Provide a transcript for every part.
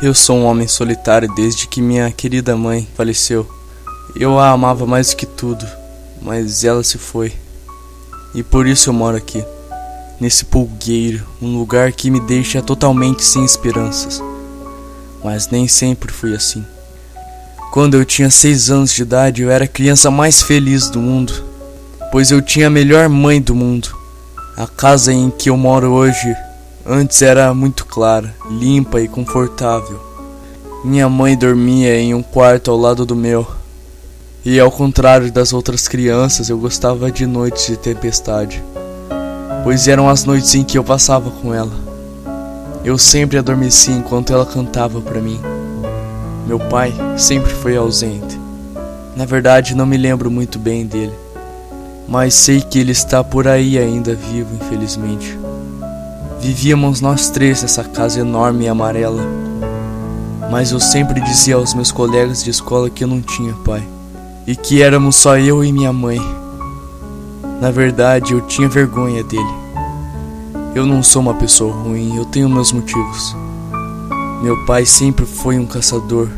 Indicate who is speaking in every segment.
Speaker 1: Eu sou um homem solitário desde que minha querida mãe faleceu. Eu a amava mais do que tudo, mas ela se foi. E por isso eu moro aqui, nesse pulgueiro, um lugar que me deixa totalmente sem esperanças. Mas nem sempre fui assim. Quando eu tinha 6 anos de idade, eu era a criança mais feliz do mundo, pois eu tinha a melhor mãe do mundo. A casa em que eu moro hoje antes era muito clara, limpa e confortável. Minha mãe dormia em um quarto ao lado do meu. E ao contrário das outras crianças, eu gostava de noites de tempestade, pois eram as noites em que eu passava com ela. Eu sempre adormeci enquanto ela cantava para mim. Meu pai sempre foi ausente. Na verdade, não me lembro muito bem dele, mas sei que ele está por aí ainda vivo, infelizmente. Vivíamos nós 3 nessa casa enorme e amarela, mas eu sempre dizia aos meus colegas de escola que eu não tinha pai, e que éramos só eu e minha mãe. Na verdade, eu tinha vergonha dele. Eu não sou uma pessoa ruim, eu tenho meus motivos. Meu pai sempre foi um caçador.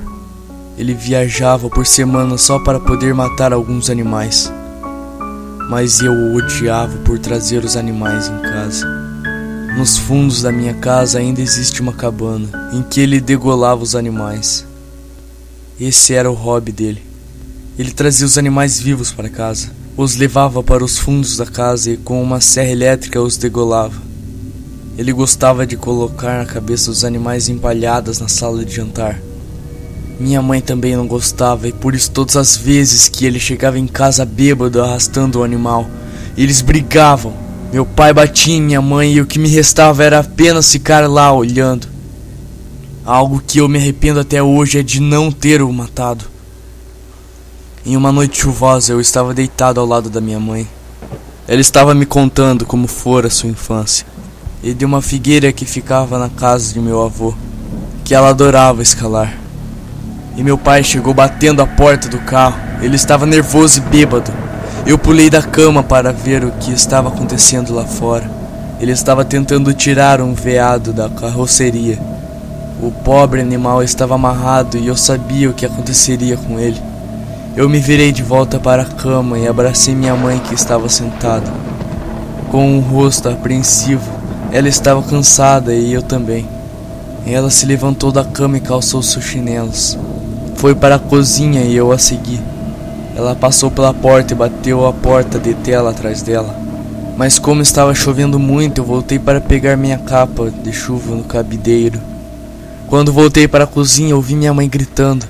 Speaker 1: Ele viajava por semana só para poder matar alguns animais. Mas eu o odiava por trazer os animais em casa. Nos fundos da minha casa ainda existe uma cabana em que ele degolava os animais. Esse era o hobby dele. Ele trazia os animais vivos para casa, os levava para os fundos da casa e com uma serra elétrica os degolava. Ele gostava de colocar na cabeça dos animais empalhadas na sala de jantar. Minha mãe também não gostava, e por isso todas as vezes que ele chegava em casa bêbado arrastando o animal, eles brigavam. Meu pai batia em minha mãe e o que me restava era apenas ficar lá olhando. Algo que eu me arrependo até hoje é de não ter o matado. Em uma noite chuvosa eu estava deitado ao lado da minha mãe. Ela estava me contando como fora sua infância e de uma figueira que ficava na casa de meu avô, que ela adorava escalar. E meu pai chegou batendo a porta do carro. Ele estava nervoso e bêbado. Eu pulei da cama para ver o que estava acontecendo lá fora. Ele estava tentando tirar um veado da carroceria. O pobre animal estava amarrado e eu sabia o que aconteceria com ele. Eu me virei de volta para a cama e abracei minha mãe, que estava sentada, com um rosto apreensivo. Ela estava cansada e eu também. Ela se levantou da cama e calçou seus chinelos. Foi para a cozinha e eu a segui. Ela passou pela porta e bateu a porta de tela atrás dela. Mas como estava chovendo muito, eu voltei para pegar minha capa de chuva no cabideiro. Quando voltei para a cozinha, ouvi minha mãe gritando.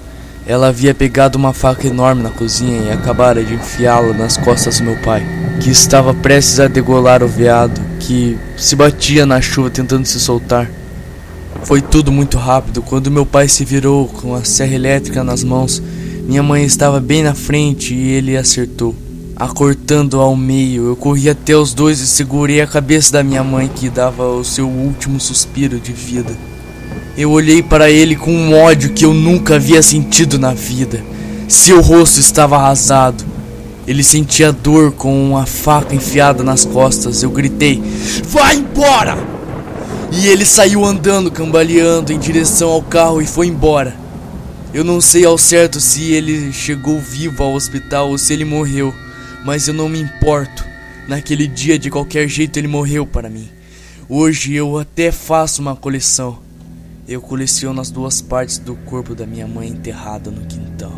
Speaker 1: Ela havia pegado uma faca enorme na cozinha e acabara de enfiá-la nas costas do meu pai, que estava prestes a degolar o veado, que se batia na chuva tentando se soltar. Foi tudo muito rápido. Quando meu pai se virou com a serra elétrica nas mãos, minha mãe estava bem na frente e ele acertou, a cortando ao meio. Eu corri até os dois e segurei a cabeça da minha mãe, que dava o seu último suspiro de vida. Eu olhei para ele com um ódio que eu nunca havia sentido na vida. Seu rosto estava arrasado. Ele sentia dor com uma faca enfiada nas costas. Eu gritei: "Vai embora!" E ele saiu andando, cambaleando em direção ao carro e foi embora. Eu não sei ao certo se ele chegou vivo ao hospital ou se ele morreu, mas eu não me importo. Naquele dia, de qualquer jeito, ele morreu para mim. Hoje eu até faço uma coleção. Eu coleciono as 2 partes do corpo da minha mãe enterrada no quintal.